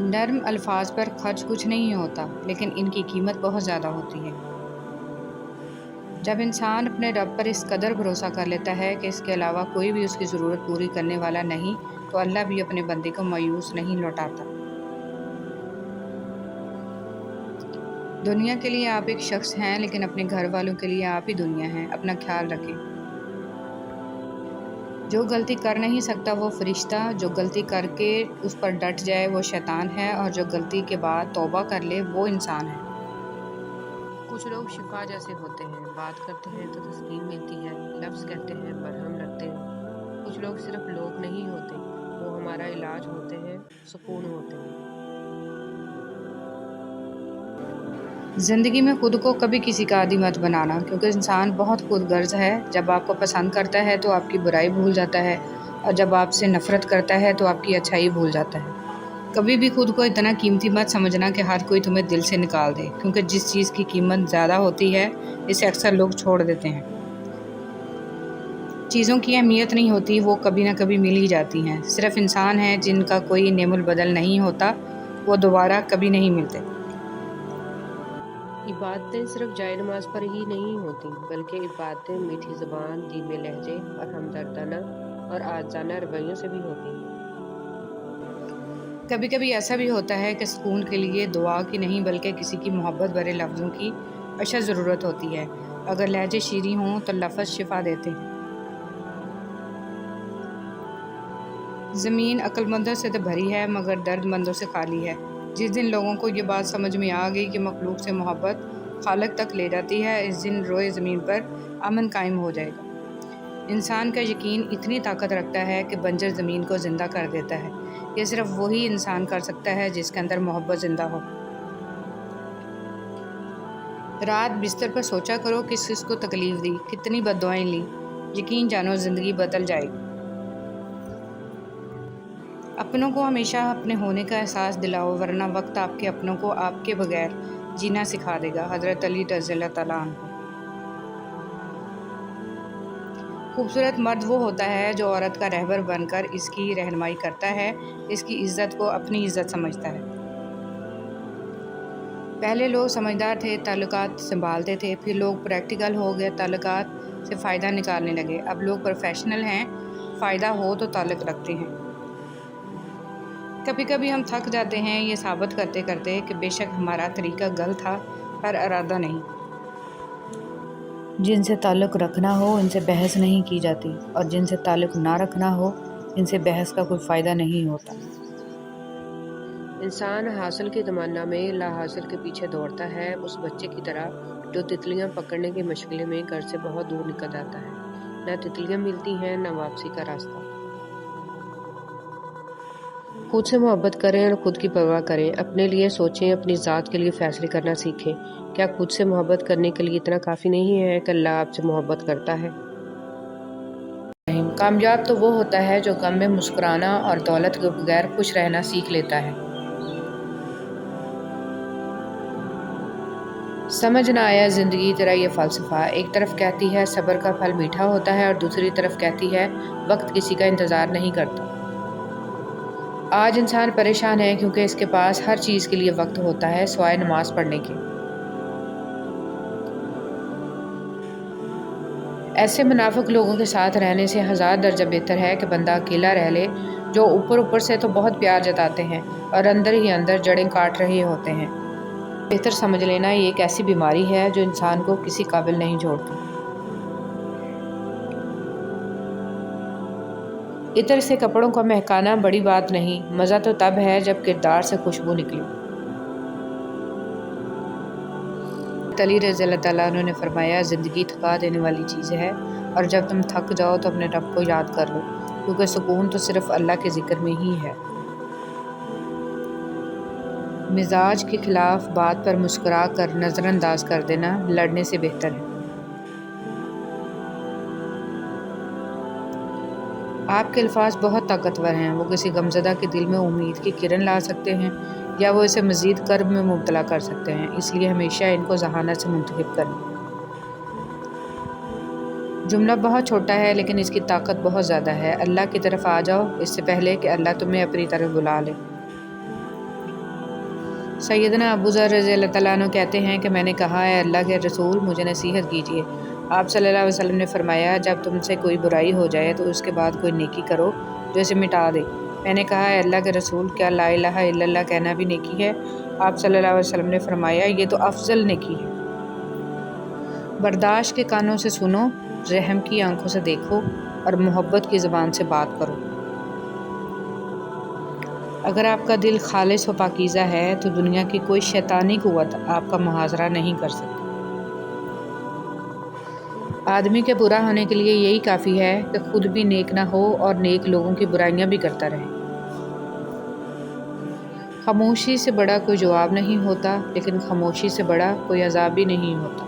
نرم الفاظ پر خرچ کچھ نہیں ہوتا، لیکن ان کی قیمت بہت زیادہ ہوتی ہے۔ جب انسان اپنے رب پر اس قدر بھروسہ کر لیتا ہے کہ اس کے علاوہ کوئی بھی اس کی ضرورت پوری کرنے والا نہیں، تو اللہ بھی اپنے بندے کو مایوس نہیں لوٹاتا۔ دنیا کے لیے آپ ایک شخص ہیں، لیکن اپنے گھر والوں کے لیے آپ ہی دنیا ہیں۔ اپنا خیال رکھیں۔ جو غلطی کر نہیں سکتا وہ فرشتہ، جو غلطی کر کے اس پر ڈٹ جائے وہ شیطان ہے، اور جو غلطی کے بعد توبہ کر لے وہ انسان ہے۔ کچھ لوگ شفا جیسے ہوتے ہیں، بات کرتے ہیں تو تسکین ملتی ہے، لفظ کہتے ہیں مرہم لگتے ہیں۔ کچھ لوگ صرف لوگ نہیں ہوتے، وہ ہمارا علاج ہوتے ہیں، سکون ہوتے ہیں۔ زندگی میں خود کو کبھی کسی کا عادی مت بنانا، کیونکہ انسان بہت خود غرض ہے۔ جب آپ کو پسند کرتا ہے تو آپ کی برائی بھول جاتا ہے، اور جب آپ سے نفرت کرتا ہے تو آپ کی اچھائی بھول جاتا ہے۔ کبھی بھی خود کو اتنا قیمتی مت سمجھنا کہ ہر کوئی تمہیں دل سے نکال دے، کیونکہ جس چیز کی قیمت زیادہ ہوتی ہے اسے اکثر لوگ چھوڑ دیتے ہیں۔ چیزوں کی اہمیت نہیں ہوتی، وہ کبھی نہ کبھی مل ہی جاتی ہیں۔ صرف انسان ہیں جن کا کوئی نعم البدل نہیں ہوتا، وہ دوبارہ کبھی نہیں ملتے۔ عبادتیں صرف جائے نماز پر ہی نہیں ہوتی، بلکہ عبادتیں میٹھی زبان، دھیمے لہجے اور ہمدردانہ اور عاجزانہ رویوں سے بھی ہوتی ہیں۔ کبھی کبھی ایسا بھی ہوتا ہے کہ سکون کے لیے دعا کی نہیں بلکہ کسی کی محبت بھرے لفظوں کی اشد ضرورت ہوتی ہے۔ اگر لہجے شیریں ہوں تو لفظ شفا دیتے ہیں۔ زمین عقل مندوں سے تو بھری ہے مگر درد مندوں سے خالی ہے۔ جس دن لوگوں کو یہ بات سمجھ میں آ گئی کہ مخلوق سے محبت خالق تک لے جاتی ہے، اس دن روئے زمین پر امن قائم ہو جائے گا۔ انسان کا یقین اتنی طاقت رکھتا ہے کہ بنجر زمین کو زندہ کر دیتا ہے۔ یہ صرف وہی انسان کر سکتا ہے جس کے اندر محبت زندہ ہو۔ رات بستر پر سوچا کرو کس کس کو تکلیف دی، کتنی بد دعائیں لیں، یقین جانو زندگی بدل جائے گی۔ اپنوں کو ہمیشہ اپنے ہونے کا احساس دلاؤ، ورنہ وقت آپ کے اپنوں کو آپ کے بغیر جینا سکھا دے گا۔ حضرت علی رضی اللہ تعالیٰ عنہ۔ خوبصورت مرد وہ ہوتا ہے جو عورت کا رہبر بن کر اس کی رہنمائی کرتا ہے، اس کی عزت کو اپنی عزت سمجھتا ہے۔ پہلے لوگ سمجھدار تھے، تعلقات سنبھالتے تھے، پھر لوگ پریکٹیکل ہو گئے، تعلقات سے فائدہ نکالنے لگے۔ اب لوگ پروفیشنل ہیں، فائدہ ہو تو تعلق رکھتے ہیں۔ کبھی کبھی ہم تھک جاتے ہیں یہ ثابت کرتے کرتے کہ بے شک ہمارا طریقہ غلط تھا، پر ارادہ نہیں۔ جن سے تعلق رکھنا ہو ان سے بحث نہیں کی جاتی، اور جن سے تعلق نہ رکھنا ہو ان سے بحث کا کوئی فائدہ نہیں ہوتا۔ انسان حاصل کی تمنا میں لا حاصل کے پیچھے دوڑتا ہے، اس بچے کی طرح جو تتلیاں پکڑنے کی مشغلے میں گھر سے بہت دور نکل جاتا ہے۔ نہ تتلیاں ملتی ہیں نہ واپسی کا راستہ۔ خود سے محبت کریں اور خود کی پرواہ کریں، اپنے لیے سوچیں، اپنی ذات کے لیے فیصلے کرنا سیکھیں۔ کیا خود سے محبت کرنے کے لیے اتنا کافی نہیں ہے کہ اللہ آپ سے محبت کرتا ہے؟ کامیاب تو وہ ہوتا ہے جو غم میں مسکرانا اور دولت کے بغیر خوش رہنا سیکھ لیتا ہے۔ سمجھ نہ آیا زندگی تیرا یہ فلسفہ، ایک طرف کہتی ہے صبر کا پھل میٹھا ہوتا ہے اور دوسری طرف کہتی ہے وقت کسی کا انتظار نہیں کرتا۔ آج انسان پریشان ہے کیونکہ اس کے پاس ہر چیز کے لیے وقت ہوتا ہے سوائے نماز پڑھنے کے۔ ایسے منافق لوگوں کے ساتھ رہنے سے ہزار درجہ بہتر ہے کہ بندہ اکیلا رہ لے، جو اوپر اوپر سے تو بہت پیار جتاتے ہیں اور اندر ہی اندر جڑیں کاٹ رہے ہوتے ہیں۔ بہتر سمجھ لینا یہ ایک ایسی بیماری ہے جو انسان کو کسی قابل نہیں چھوڑتی۔ عطر سے کپڑوں کا مہکانا بڑی بات نہیں، مزہ تو تب ہے جب کردار سے خوشبو نکلے۔ علی رضی اللہ تعالیٰ عنہ نے فرمایا زندگی تھکا دینے والی چیز ہے، اور جب تم تھک جاؤ تو اپنے رب کو یاد کر لو، کیونکہ سکون تو صرف اللہ کے ذکر میں ہی ہے۔ مزاج کے خلاف بات پر مسکرا کر نظر انداز کر دینا لڑنے سے بہتر ہے۔ آپ کے الفاظ بہت طاقتور ہیں، وہ کسی غمزدہ کے دل میں امید کی کرن لا سکتے ہیں یا وہ اسے مزید کرب میں مبتلا کر سکتے ہیں، اس لیے ہمیشہ ان کو ذہانت سے منتخب کریں۔ جملہ بہت چھوٹا ہے لیکن اس کی طاقت بہت زیادہ ہے۔ اللہ کی طرف آ جاؤ اس سے پہلے کہ اللہ تمہیں اپنی طرف بلا لے۔ سیدنا ابو ذر رضی اللہ تعالیٰ عنہ کہتے ہیں کہ میں نے کہا ہے اللہ کے رسول مجھے نصیحت کیجیے۔ آپ صلی اللہ علیہ وسلم نے فرمایا جب تم سے کوئی برائی ہو جائے تو اس کے بعد کوئی نیکی کرو جو اسے مٹا دے۔ میں نے کہا ہے اللہ کے رسول کیا لا الہ الا اللہ کہنا بھی نیکی ہے؟ آپ صلی اللہ علیہ وسلم نے فرمایا یہ تو افضل نیکی ہے۔ برداشت کے کانوں سے سنو، رحم کی آنکھوں سے دیکھو اور محبت کی زبان سے بات کرو۔ اگر آپ کا دل خالص و پاکیزہ ہے تو دنیا کی کوئی شیطانی قوت آپ کا محاصرہ نہیں کر سکتی۔ آدمی کے برا ہونے کے لیے یہی کافی ہے کہ خود بھی نیک نہ ہو اور نیک لوگوں کی برائیاں بھی کرتا رہے۔ خاموشی سے بڑا کوئی جواب نہیں ہوتا، لیکن خاموشی سے بڑا کوئی عذاب بھی نہیں ہوتا۔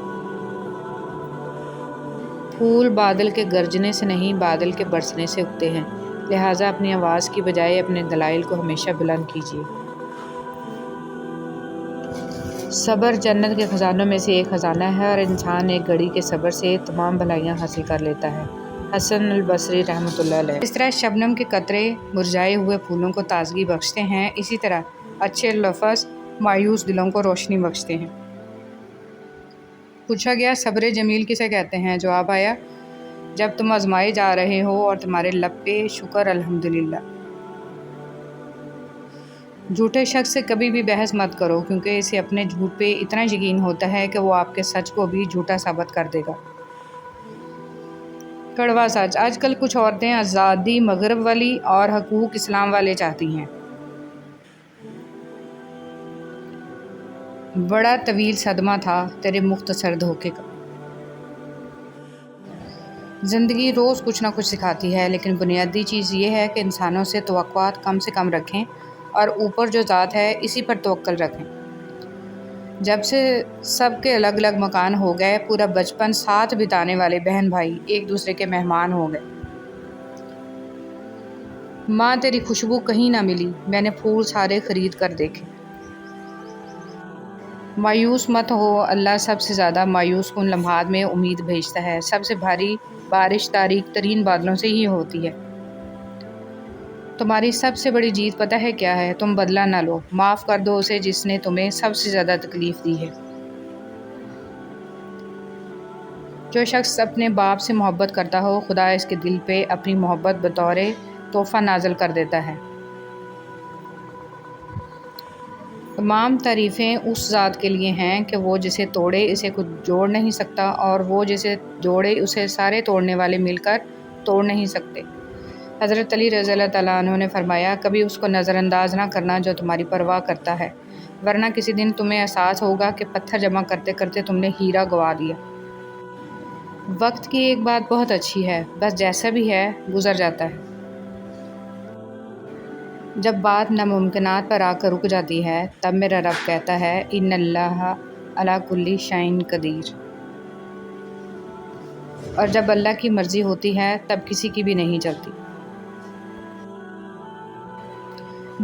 پھول بادل کے گرجنے سے نہیں بادل کے برسنے سے اگتے ہیں، لہٰذا اپنی آواز کی بجائے اپنے دلائل کو ہمیشہ بلند کیجیے۔ صبر جنت کے خزانوں میں سے ایک خزانہ ہے اور انسان ایک گھڑی کے صبر سے تمام بھلائیاں حاصل کر لیتا ہے۔ حسن البصری رحمۃ اللہ علیہ۔ اس طرح شبنم کے قطرے مرجھائے ہوئے پھولوں کو تازگی بخشتے ہیں، اسی طرح اچھے لفظ مایوس دلوں کو روشنی بخشتے ہیں۔ پوچھا گیا صبر جمیل کسے کہتے ہیں؟ جواب آیا جب تم آزمائے جا رہے ہو اور تمہارے لب پہ شکر الحمدللہ۔ جھوٹے شخص سے کبھی بھی بحث مت کرو، کیونکہ اسے اپنے جھوٹ پہ اتنا یقین ہوتا ہے کہ وہ آپ کے سچ کو بھی جھوٹا ثابت کر دے گا۔ کڑوا سچ، آج کل کچھ عورتیں آزادی مغرب والی اور حقوق اسلام والے چاہتی ہیں۔ بڑا طویل صدمہ تھا تیرے مختصر دھوکے کا۔ زندگی روز کچھ نہ کچھ سکھاتی ہے، لیکن بنیادی چیز یہ ہے کہ انسانوں سے توقعات کم سے کم رکھیں اور اوپر جو ذات ہے اسی پر توکل رکھیں۔ جب سے سب کے الگ الگ مکان ہو گئے، پورا بچپن ساتھ بتانے والے بہن بھائی ایک دوسرے کے مہمان ہو گئے۔ ماں تیری خوشبو کہیں نہ ملی، میں نے پھول سارے خرید کر دیکھے۔ مایوس مت ہو، اللہ سب سے زیادہ مایوس کن لمحات میں امید بھیجتا ہے۔ سب سے بھاری بارش تاریک ترین بادلوں سے ہی ہوتی ہے۔ تمہاری سب سے بڑی جیت پتہ ہے کیا ہے؟ تم بدلہ نہ لو، معاف کر دو اسے جس نے تمہیں سب سے زیادہ تکلیف دی ہے۔ جو شخص اپنے باپ سے محبت کرتا ہو، خدا اس کے دل پہ اپنی محبت بطور تحفہ نازل کر دیتا ہے۔ تمام تعریفیں اس ذات کے لیے ہیں کہ وہ جسے توڑے اسے کچھ جوڑ نہیں سکتا، اور وہ جسے جوڑے اسے سارے توڑنے والے مل کر توڑ نہیں سکتے۔ حضرت علی رضی اللہ تعالیٰ عنہ نے فرمایا کبھی اس کو نظر انداز نہ کرنا جو تمہاری پرواہ کرتا ہے، ورنہ کسی دن تمہیں احساس ہوگا کہ پتھر جمع کرتے کرتے تم نے ہیرا گوا دیا۔ وقت کی ایک بات بہت اچھی ہے، بس جیسا بھی ہے گزر جاتا ہے۔ جب بات ناممکنات پر آ کر رک جاتی ہے تب میرا رب کہتا ہے ان اللہ علی کل شیء قدیر، اور جب اللہ کی مرضی ہوتی ہے تب کسی کی بھی نہیں چلتی۔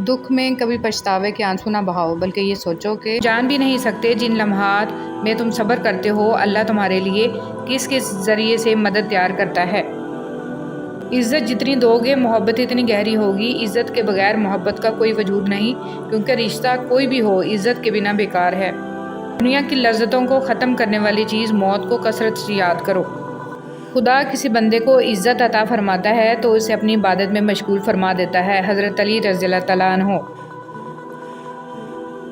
دکھ میں کبھی پچھتاوے کے آنسو نہ بہاؤ، بلکہ یہ سوچو کہ جان بھی نہیں سکتے جن لمحات میں تم صبر کرتے ہو اللہ تمہارے لیے کس کس ذریعے سے مدد تیار کرتا ہے۔ عزت جتنی دو گے محبت اتنی گہری ہوگی۔ عزت کے بغیر محبت کا کوئی وجود نہیں، کیونکہ رشتہ کوئی بھی ہو عزت کے بنا بیکار ہے۔ دنیا کی لذتوں کو ختم کرنے والی چیز موت کو کثرت سے یاد کرو۔ خدا کسی بندے کو عزت عطا فرماتا ہے تو اسے اپنی عبادت میں مشغول فرما دیتا ہے۔ حضرت علی رضی اللہ تعالیٰ عنہ۔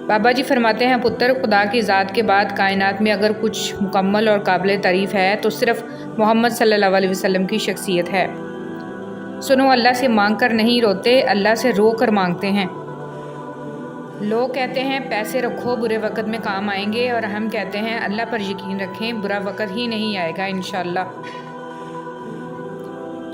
بابا جی فرماتے ہیں پتر، خدا کی ذات کے بعد کائنات میں اگر کچھ مکمل اور قابل تعریف ہے تو صرف محمد صلی اللہ علیہ وسلم کی شخصیت ہے۔ سنو، اللہ سے مانگ کر نہیں روتے، اللہ سے رو کر مانگتے ہیں۔ لوگ کہتے ہیں پیسے رکھو برے وقت میں کام آئیں گے، اور ہم کہتے ہیں اللہ پر یقین رکھیں برا وقت ہی نہیں آئے گا انشاءاللہ۔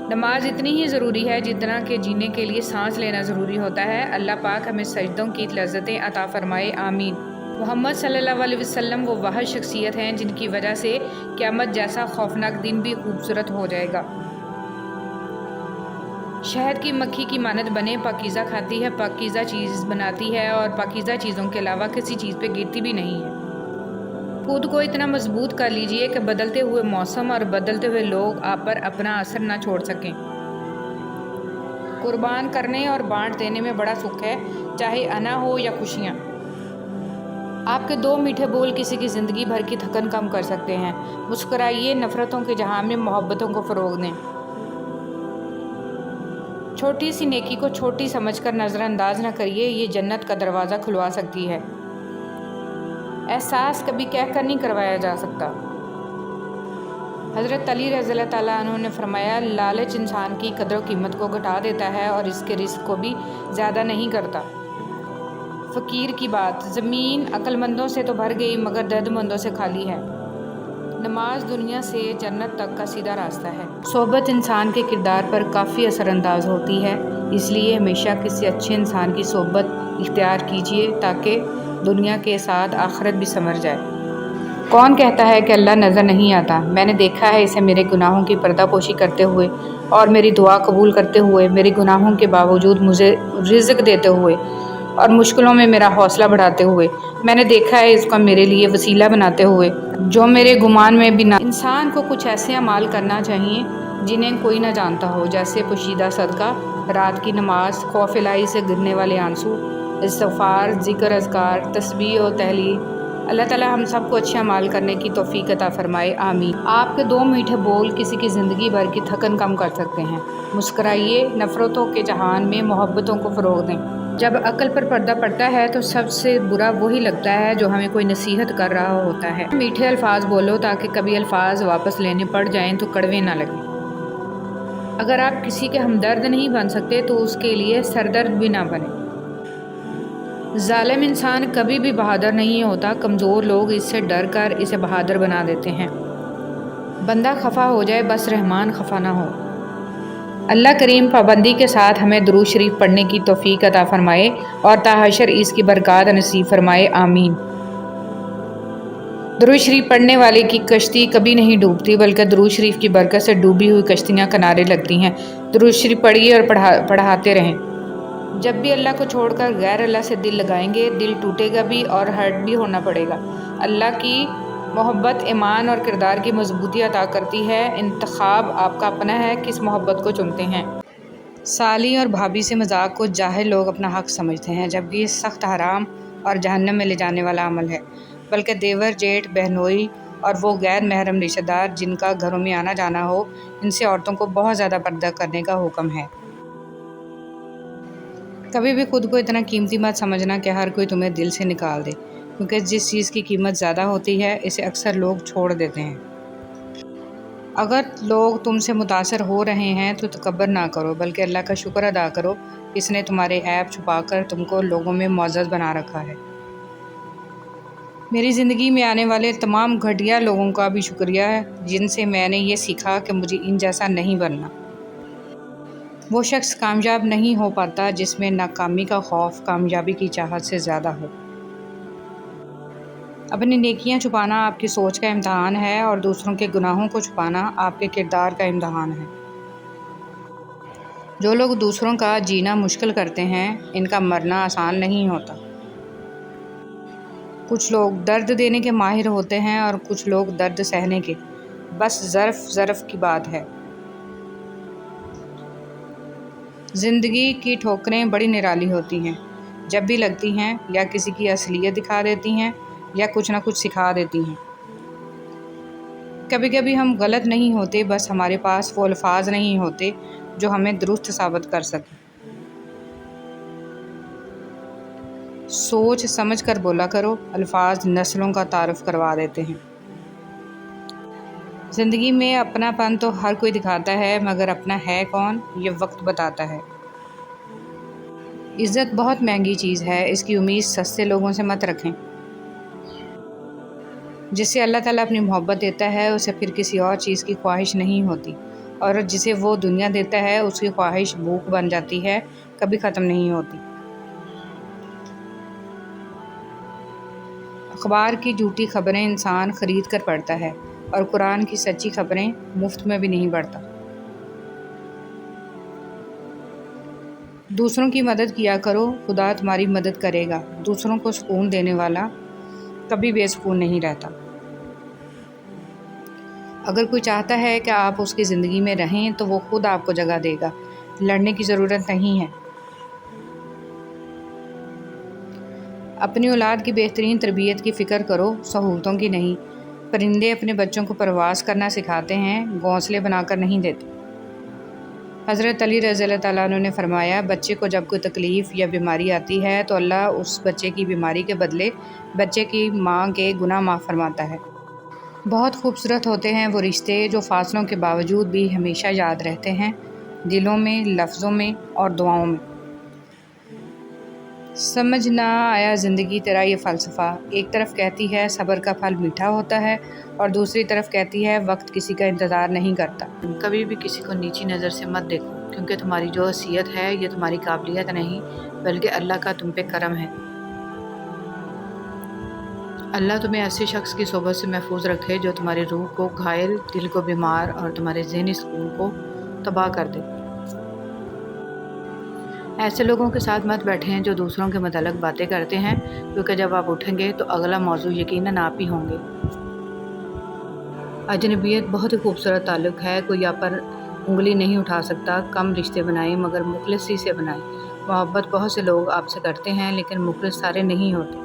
نماز اتنی ہی ضروری ہے جتنا کہ جینے کے لیے سانس لینا ضروری ہوتا ہے۔ اللہ پاک ہمیں سجدوں کی لذتیں عطا فرمائے، آمین۔ محمد صلی اللہ علیہ وسلم وہ واحد شخصیت ہیں جن کی وجہ سے قیامت جیسا خوفناک دن بھی خوبصورت ہو جائے گا۔ شہد کی مکھی کی مانند بنے، پاکیزہ کھاتی ہے، پاکیزہ چیز بناتی ہے، اور پاکیزہ چیزوں کے علاوہ کسی چیز پہ گرتی بھی نہیں ہے۔ خود کو اتنا مضبوط کر لیجئے کہ بدلتے ہوئے موسم اور بدلتے ہوئے لوگ آپ پر اپنا اثر نہ چھوڑ سکیں۔ قربان کرنے اور بانٹ دینے میں بڑا سکھ ہے، چاہے انا ہو یا خوشیاں۔ آپ کے 2 میٹھے بول کسی کی زندگی بھر کی تھکن کم کر سکتے ہیں۔ مسکرائیے، نفرتوں کے جہاں میں محبتوں کو فروغ دیں۔ چھوٹی سی نیکی کو چھوٹی سمجھ کر نظر انداز نہ کریے، یہ جنت کا دروازہ کھلوا سکتی ہے۔ احساس کبھی کہہ کر نہیں کروایا جا سکتا۔ حضرت علی رضی اللہ تعالیٰ عنہ نے فرمایا، لالچ انسان کی قدر و قیمت کو گھٹا دیتا ہے اور اس کے رزق کو بھی زیادہ نہیں کرتا۔ فقیر کی بات، زمین عقل مندوں سے تو بھر گئی مگر درد مندوں سے خالی ہے۔ نماز دنیا سے جنت تک کا سیدھا راستہ ہے۔ صحبت انسان کے کردار پر کافی اثر انداز ہوتی ہے، اس لیے ہمیشہ کسی اچھے انسان کی صحبت اختیار کیجیے تاکہ دنیا کے ساتھ آخرت بھی سنور جائے۔ کون کہتا ہے کہ اللہ نظر نہیں آتا؟ میں نے دیکھا ہے اسے میرے گناہوں کی پردہ پوشی کرتے ہوئے اور میری دعا قبول کرتے ہوئے، میرے گناہوں کے باوجود مجھے رزق دیتے ہوئے اور مشکلوں میں میرا حوصلہ بڑھاتے ہوئے۔ میں نے دیکھا ہے اس کو میرے لیے وسیلہ بناتے ہوئے جو میرے گمان میں بھی نہ۔ انسان کو کچھ ایسے اعمال کرنا چاہیے جنہیں کوئی نہ جانتا ہو، جیسے پوشیدہ صدقہ، رات کی نماز، خوف الہی سے گرنے والے آنسو، استغفار، ذکر اذکار، تسبیح و تحلیل۔ اللہ تعالیٰ ہم سب کو اچھے اعمال کرنے کی توفیق عطا فرمائے، آمین۔ آپ کے 2 میٹھے بول کسی کی زندگی بھر کی تھکن کم کر سکتے ہیں۔ مسکرائیے، نفرتوں کے جہان میں محبتوں کو فروغ دیں۔ جب عقل پر پردہ پڑتا ہے تو سب سے برا وہی لگتا ہے جو ہمیں کوئی نصیحت کر رہا ہوتا ہے۔ میٹھے الفاظ بولو تاکہ کبھی الفاظ واپس لینے پڑ جائیں تو کڑوے نہ لگیں۔ اگر آپ کسی کے ہمدرد نہیں بن سکتے تو اس کے لیے سردرد بھی نہ بنیں۔ ظالم انسان کبھی بھی بہادر نہیں ہوتا، کمزور لوگ اس سے ڈر کر اسے بہادر بنا دیتے ہیں۔ بندہ خفا ہو جائے بس رحمان خفا نہ ہو۔ اللہ کریم پابندی کے ساتھ ہمیں درود شریف پڑھنے کی توفیق عطا فرمائے اور تا حشر اس کی برکات نصیب فرمائے، آمین۔ درود شریف پڑھنے والے کی کشتی کبھی نہیں ڈوبتی بلکہ درود شریف کی برکت سے ڈوبی ہوئی کشتیاں کنارے لگتی ہیں۔ درود شریف پڑھیے اور پڑھاتے رہیں۔ جب بھی اللہ کو چھوڑ کر غیر اللہ سے دل لگائیں گے، دل ٹوٹے گا بھی اور ہرٹ بھی ہونا پڑے گا۔ اللہ کی محبت ایمان اور کردار کی مضبوطی عطا کرتی ہے۔ انتخاب آپ کا اپنا ہے، کس محبت کو چنتے ہیں۔ سالی اور بھابھی سے مذاق کو جاہل لوگ اپنا حق سمجھتے ہیں، جبکہ یہ سخت حرام اور جہنم میں لے جانے والا عمل ہے۔ بلکہ دیور، جیٹھ، بہنوئی اور وہ غیر محرم رشتہ دار جن کا گھروں میں آنا جانا ہو، ان سے عورتوں کو بہت زیادہ پردہ کرنے کا حکم ہے۔ کبھی بھی خود کو اتنا قیمتی مت سمجھنا کہ ہر کوئی تمہیں دل سے نکال دے، کیونکہ جس چیز کی قیمت زیادہ ہوتی ہے اسے اکثر لوگ چھوڑ دیتے ہیں۔ اگر لوگ تم سے متاثر ہو رہے ہیں تو تکبر نہ کرو، بلکہ اللہ کا شکر ادا کرو، اس نے تمہارے عیب چھپا کر تم کو لوگوں میں معزز بنا رکھا ہے۔ میری زندگی میں آنے والے تمام گھٹیا لوگوں کا بھی شکریہ ہے جن سے میں نے یہ سیکھا کہ مجھے ان جیسا نہیں بننا۔ وہ شخص کامیاب نہیں ہو پاتا جس میں ناکامی کا خوف کامیابی کی چاہت سے زیادہ ہو۔ اپنی نیکیاں چھپانا آپ کی سوچ کا امتحان ہے اور دوسروں کے گناہوں کو چھپانا آپ کے کردار کا امتحان ہے۔ جو لوگ دوسروں کا جینا مشکل کرتے ہیں، ان کا مرنا آسان نہیں ہوتا۔ کچھ لوگ درد دینے کے ماہر ہوتے ہیں اور کچھ لوگ درد سہنے کے، بس ظرف کی بات ہے۔ زندگی کی ٹھوکریں بڑی نرالی ہوتی ہیں، جب بھی لگتی ہیں یا کسی کی اصلیت دکھا دیتی ہیں یا کچھ نہ کچھ سکھا دیتی ہیں۔ کبھی کبھی ہم غلط نہیں ہوتے، بس ہمارے پاس وہ الفاظ نہیں ہوتے جو ہمیں درست ثابت کر سکیں۔ سوچ سمجھ کر بولا کرو، الفاظ نسلوں کا تعارف کروا دیتے ہیں۔ زندگی میں اپنا پن تو ہر کوئی دکھاتا ہے، مگر اپنا ہے کون یہ وقت بتاتا ہے۔ عزت بہت مہنگی چیز ہے، اس کی امید سستے لوگوں سے مت رکھیں۔ جسے اللہ تعالیٰ اپنی محبت دیتا ہے اسے پھر کسی اور چیز کی خواہش نہیں ہوتی، اور جسے وہ دنیا دیتا ہے اس کی خواہش بھوک بن جاتی ہے، کبھی ختم نہیں ہوتی۔ اخبار کی جھوٹی خبریں انسان خرید کر پڑھتا ہے اور قرآن کی سچی خبریں مفت میں بھی نہیں پڑھتا۔ دوسروں کی مدد کیا کرو، خدا تمہاری مدد کرے گا۔ دوسروں کو سکون دینے والا کبھی بے سکون نہیں رہتا۔ اگر کوئی چاہتا ہے کہ آپ اس کی زندگی میں رہیں تو وہ خود آپ کو جگہ دے گا، لڑنے کی ضرورت نہیں ہے۔ اپنی اولاد کی بہترین تربیت کی فکر کرو، سہولتوں کی نہیں۔ پرندے اپنے بچوں کو پرواز کرنا سکھاتے ہیں، گھونسلے بنا کر نہیں دیتے۔ حضرت علی رضی اللہ تعالیٰ عنہ نے فرمایا، بچے کو جب کوئی تکلیف یا بیماری آتی ہے تو اللہ اس بچے کی بیماری کے بدلے بچے کی ماں کے گناہ معاف فرماتا ہے۔ بہت خوبصورت ہوتے ہیں وہ رشتے جو فاصلوں کے باوجود بھی ہمیشہ یاد رہتے ہیں، دلوں میں، لفظوں میں اور دعاؤں میں۔ سمجھ نہ آیا زندگی تیرا یہ فلسفہ، ایک طرف کہتی ہے صبر کا پھل میٹھا ہوتا ہے اور دوسری طرف کہتی ہے وقت کسی کا انتظار نہیں کرتا۔ کبھی بھی کسی کو نیچی نظر سے مت دیکھو، کیونکہ تمہاری جو حیثیت ہے یہ تمہاری قابلیت نہیں بلکہ اللہ کا تم پہ کرم ہے۔ اللہ تمہیں ایسے شخص کی صحبت سے محفوظ رکھے جو تمہاری روح کو گھائل، دل کو بیمار اور تمہارے ذہنی سکون کو تباہ کر دے۔ ایسے لوگوں کے ساتھ مت بیٹھیں جو دوسروں کے متعلق باتیں کرتے ہیں، کیونکہ جب آپ اٹھیں گے تو اگلا موضوع یقیناً آپ ہی ہوں گے۔ اجنبیت بہت ہی خوبصورت تعلق ہے، کوئی آپ پر انگلی نہیں اٹھا سکتا۔ کم رشتے بنائیں مگر مخلصی سے بنائیں۔ محبت بہت سے لوگ آپ سے کرتے ہیں لیکن مخلص سارے نہیں ہوتے۔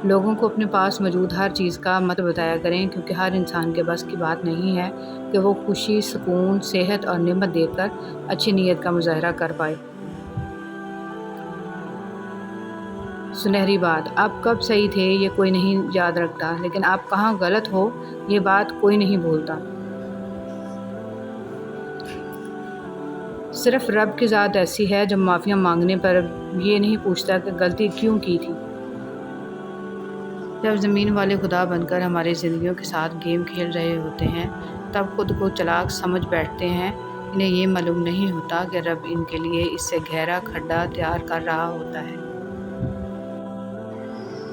لوگوں کو اپنے پاس موجود ہر چیز کا مت بتایا کریں، کیونکہ ہر انسان کے بس کی بات نہیں ہے کہ وہ خوشی، سکون، صحت اور نعمت دے کر اچھی نیت کا مظاہرہ کر پائے۔ سنہری بات، آپ کب صحیح تھے یہ کوئی نہیں یاد رکھتا، لیکن آپ کہاں غلط ہو یہ بات کوئی نہیں بھولتا۔ صرف رب کی ذات ایسی ہے جو معافیاں مانگنے پر یہ نہیں پوچھتا کہ غلطی کیوں کی تھی۔ جب زمین والے خدا بن کر ہماری زندگیوں کے ساتھ گیم کھیل رہے ہوتے ہیں تب خود کو چالاک سمجھ بیٹھتے ہیں، انہیں یہ معلوم نہیں ہوتا کہ رب ان کے لیے اس سے گہرا کھڈا تیار کر رہا ہوتا ہے۔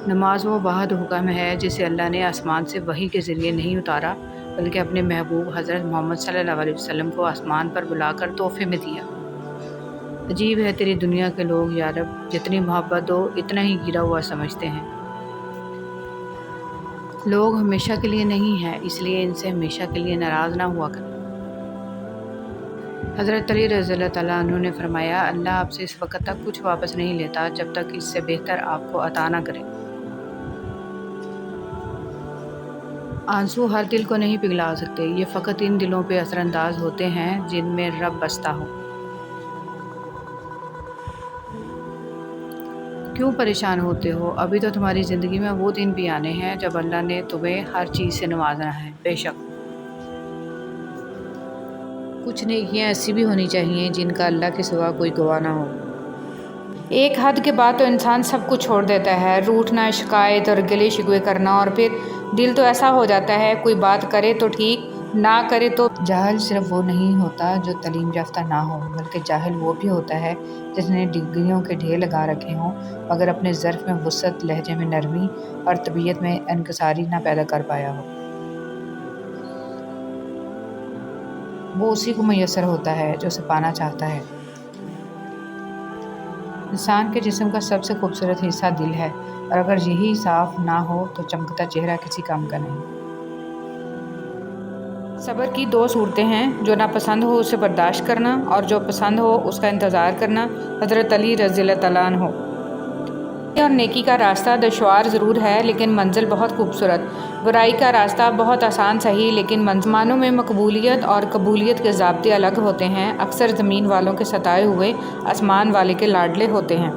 نماز وہ واحد حکم ہے جسے اللہ نے آسمان سے وحی کے ذریعے نہیں اتارا بلکہ اپنے محبوب حضرت محمد صلی اللہ علیہ وسلم کو آسمان پر بلا کر تحفے میں دیا۔ عجیب ہے تیری دنیا کے لوگ یا رب، جتنی محبت دو اتنا ہی گرا ہوا سمجھتے ہیں۔ لوگ ہمیشہ کے لیے نہیں ہیں، اس لیے ان سے ہمیشہ کے لیے ناراض نہ ہوا کریں۔ حضرت علی رضی اللہ تعالیٰ عنہ نے فرمایا، اللہ آپ سے اس وقت تک کچھ واپس نہیں لیتا جب تک اس سے بہتر آپ کو عطا نہ کرے۔ آنسو ہر دل کو نہیں پگھلا سکتے، یہ فقط ان دلوں پہ اثر انداز ہوتے ہیں جن میں رب بستا ہو۔ کیوں پریشان ہوتے ہو؟ ابھی تو تمہاری زندگی میں وہ دن بھی آنے ہیں جب اللہ نے تمہیں ہر چیز سے نوازنا ہے۔ بے شک کچھ نیکیاں ایسی بھی ہونی چاہیے جن کا اللہ کے سوا کوئی گواہ نہ ہو۔ ایک حد کے بعد تو انسان سب کچھ چھوڑ دیتا ہے، روٹھنا، شکایت اور گلے شکوے کرنا، اور پھر دل تو ایسا ہو جاتا ہے کوئی بات کرے تو ٹھیک، نہ کرے تو۔ جاہل صرف وہ نہیں ہوتا جو تعلیم یافتہ نہ ہو، بلکہ جاہل وہ بھی ہوتا ہے جس نے ڈگریوں کے ڈھیر لگا رکھے ہوں مگر اپنے ظرف میں وسعت، لہجے میں نرمی اور طبیعت میں انکساری نہ پیدا کر پایا ہو۔ وہ اسی کو میسر ہوتا ہے جو اسے پانا چاہتا ہے۔ انسان کے جسم کا سب سے خوبصورت حصہ دل ہے، اور اگر یہی صاف نہ ہو تو چمکتا چہرہ کسی کام کا نہیں۔ صبر کی دو صورتیں ہیں، جو ناپسند ہو اسے برداشت کرنا اور جو پسند ہو اس کا انتظار کرنا۔ حضرت علی رضی اللہ تعالیٰ عنہ۔ اور نیکی کا راستہ دشوار ضرور ہے لیکن منزل بہت خوبصورت، برائی کا راستہ بہت آسان سہی لیکن منزلوں میں مقبولیت اور قبولیت کے ضابطے الگ ہوتے ہیں۔ اکثر زمین والوں کے ستائے ہوئے آسمان والے کے لاڈلے ہوتے ہیں۔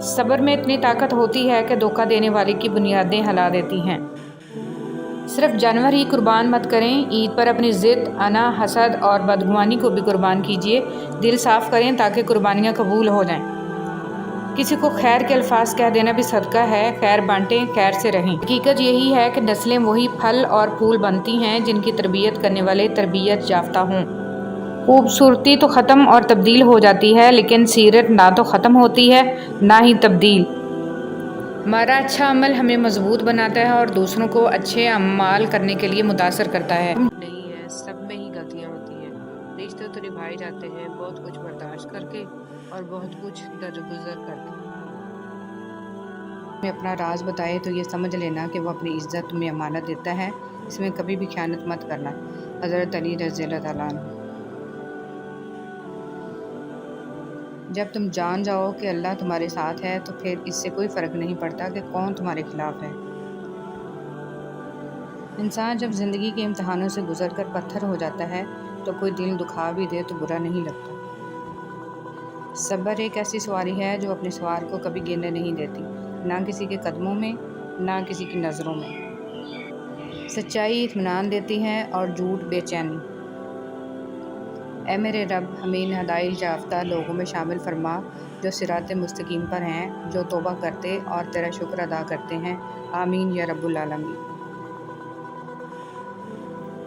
صبر میں اتنی طاقت ہوتی ہے کہ دھوکہ دینے والے کی بنیادیں ہلا دیتی ہیں۔ صرف جانور ہی قربان مت کریں، عید پر اپنی ضد، انا، حسد اور بدگمانی کو بھی قربان کیجیے۔ دل صاف کریں تاکہ قربانیاں قبول ہو جائیں۔ کسی کو خیر کے الفاظ کہہ دینا بھی صدقہ ہے، خیر بانٹیں، خیر سے رہیں۔ حقیقت یہی ہے کہ نسلیں وہی پھل اور پھول بنتی ہیں جن کی تربیت کرنے والے تربیت یافتہ ہوں۔ خوبصورتی تو ختم اور تبدیل ہو جاتی ہے لیکن سیرت نہ تو ختم ہوتی ہے نہ ہی تبدیل۔ ہمارا اچھا عمل ہمیں مضبوط بناتا ہے اور دوسروں کو اچھے اعمال کرنے کے لیے متاثر کرتا ہے۔ نہیں ہے، سب میں ہی غلطیاں ہوتی ہیں، رشتے تو نبھائے جاتے ہیں بہت کچھ برداشت کر کے اور بہت کچھ درگزر کر کے۔ میں اپنا راز بتائے تو یہ سمجھ لینا کہ وہ اپنی عزت تمہیں امانت دیتا ہے، اس میں کبھی بھی خیانت مت کرنا۔ حضرت علی رضی اللہ تعالیٰ عنہ۔ جب تم جان جاؤ کہ اللہ تمہارے ساتھ ہے تو پھر اس سے کوئی فرق نہیں پڑتا کہ کون تمہارے خلاف ہے۔ انسان جب زندگی کے امتحانوں سے گزر کر پتھر ہو جاتا ہے تو کوئی دل دکھا بھی دے تو برا نہیں لگتا۔ صبر ایک ایسی سواری ہے جو اپنے سوار کو کبھی گرنے نہیں دیتی، نہ کسی کے قدموں میں، نہ کسی کی نظروں میں۔ سچائی اطمینان دیتی ہے اور جھوٹ بے چینی۔ اے میرے رب، ہمیں ان ہدایت یافتہ لوگوں میں شامل فرما جو صراط مستقیم پر ہیں، جو توبہ کرتے اور تیرا شکر ادا کرتے ہیں۔ آمین یا رب العالمین۔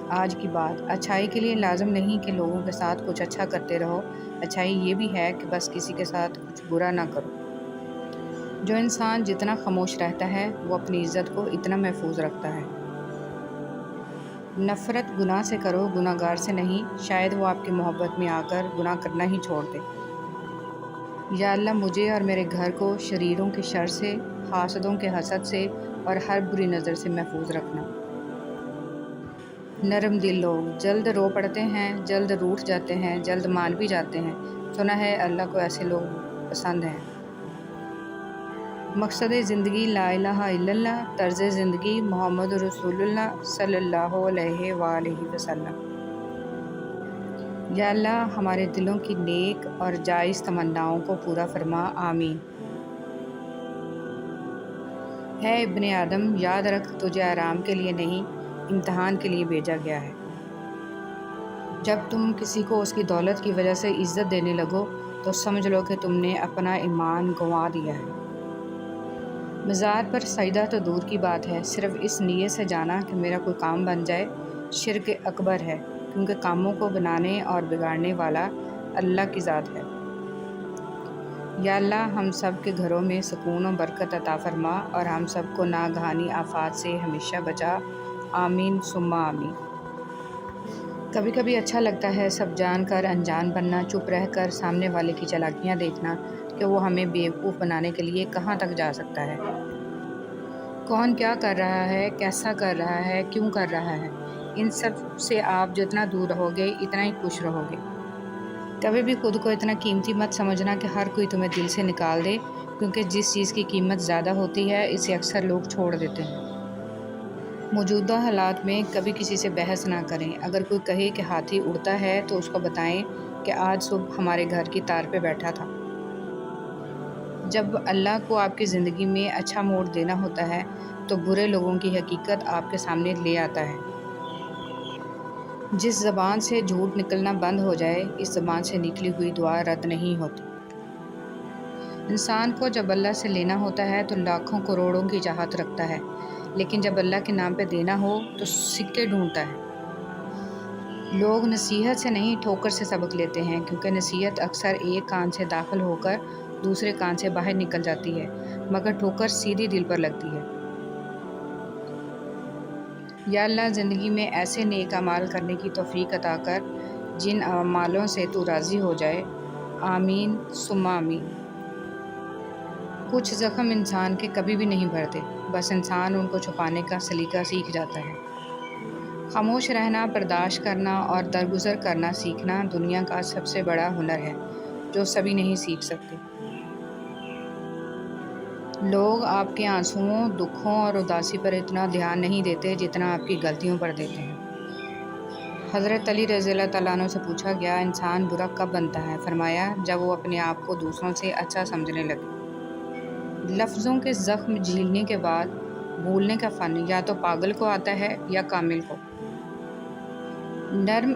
آج کی بات، اچھائی کے لیے لازم نہیں کہ لوگوں کے ساتھ کچھ اچھا کرتے رہو، اچھائی یہ بھی ہے کہ بس کسی کے ساتھ کچھ برا نہ کرو۔ جو انسان جتنا خاموش رہتا ہے وہ اپنی عزت کو اتنا محفوظ رکھتا ہے۔ نفرت گناہ سے کرو، گناہ گار سے نہیں، شاید وہ آپ کی محبت میں آ کر گناہ کرنا ہی چھوڑ دے۔ یا اللہ، مجھے اور میرے گھر کو شریروں کے شر سے، حاسدوں کے حسد سے اور ہر بری نظر سے محفوظ رکھنا۔ نرم دل لوگ جلد رو پڑتے ہیں، جلد روٹھ جاتے ہیں، جلد مان بھی جاتے ہیں۔ سنا ہے اللہ کو ایسے لوگ پسند ہیں۔ مقصد زندگی لا الہ الا اللہ، طرز زندگی محمد رسول اللہ صلی اللہ علیہ وآلہ وسلم۔ یا اللہ، ہمارے دلوں کی نیک اور جائز تمناؤں کو پورا فرما، آمین۔ ہے ابن آدم، یاد رکھ تجھے آرام کے لیے نہیں، امتحان کے لیے بھیجا گیا ہے۔ جب تم کسی کو اس کی دولت کی وجہ سے عزت دینے لگو تو سمجھ لو کہ تم نے اپنا ایمان گنوا دیا ہے۔ مزار پر سجدہ تو دور کی بات ہے، صرف اس نیت سے جانا کہ میرا کوئی کام بن جائے، شرک اکبر ہے، کیونکہ کاموں کو بنانے اور بگاڑنے والا اللہ کی ذات ہے۔ یا اللہ، ہم سب کے گھروں میں سکون و برکت عطا فرما اور ہم سب کو ناگہانی آفات سے ہمیشہ بچا، آمین ثم آمین۔ کبھی کبھی اچھا لگتا ہے سب جان کر انجان بننا، چپ رہ کر سامنے والے کی چالاکیاں دیکھنا کہ وہ ہمیں بیوقوف بنانے کے لیے کہاں تک جا سکتا ہے۔ کون کیا کر رہا ہے، کیسا کر رہا ہے، کیوں کر رہا ہے، ان سب سے آپ جتنا دور رہو گے اتنا ہی خوش رہو گے۔ کبھی بھی خود کو اتنا قیمتی مت سمجھنا کہ ہر کوئی تمہیں دل سے نکال دے، کیونکہ جس چیز کی قیمت زیادہ ہوتی ہے اسے اکثر لوگ چھوڑ دیتے ہیں۔ موجودہ حالات میں کبھی کسی سے بحث نہ کریں۔ اگر کوئی کہے کہ ہاتھی اڑتا ہے تو اس کو بتائیں کہ آج صبح ہمارے گھر کی تار پہ بیٹھا تھا۔ جب اللہ کو آپ کی زندگی میں اچھا موڑ دینا ہوتا ہے تو برے لوگوں کی حقیقت آپ کے سامنے لے آتا ہے۔ جس زبان سے جھوٹ نکلنا بند ہو جائے، اس زبان سے نکلی ہوئی دعا رد نہیں ہوتی۔ انسان کو جب اللہ سے لینا ہوتا ہے تو لاکھوں کروڑوں کی چاہت رکھتا ہے، لیکن جب اللہ کے نام پہ دینا ہو تو سکے ڈھونڈتا ہے۔ لوگ نصیحت سے نہیں ٹھوکر سے سبق لیتے ہیں، کیونکہ نصیحت اکثر ایک کان سے داخل ہو کر دوسرے کان سے باہر نکل جاتی ہے، مگر ٹھوکر سیدھی دل پر لگتی ہے۔ یا اللہ، زندگی میں ایسے نیک اعمال کرنے کی توفیق عطا کر جن اعمالوں سے تو راضی ہو جائے، آمین ثم آمین۔ کچھ زخم انسان کے کبھی بھی نہیں بھرتے، بس انسان ان کو چھپانے کا سلیقہ سیکھ جاتا ہے۔ خاموش رہنا، برداشت کرنا اور درگزر کرنا سیکھنا دنیا کا سب سے بڑا ہنر ہے جو سبھی نہیں سیکھ سکتے۔ لوگ آپ کے آنسوؤں، دکھوں اور اداسی پر اتنا دھیان نہیں دیتے جتنا آپ کی غلطیوں پر دیتے ہیں۔ حضرت علی رضی اللہ تعالیٰ عنہ سے پوچھا گیا، انسان برا کب بنتا ہے؟ فرمایا، جب وہ اپنے آپ کو دوسروں سے اچھا سمجھنے لگے۔ لفظوں کے زخم جھیلنے کے بعد بھولنے کا فن یا تو پاگل کو آتا ہے یا کامل کو۔ نرم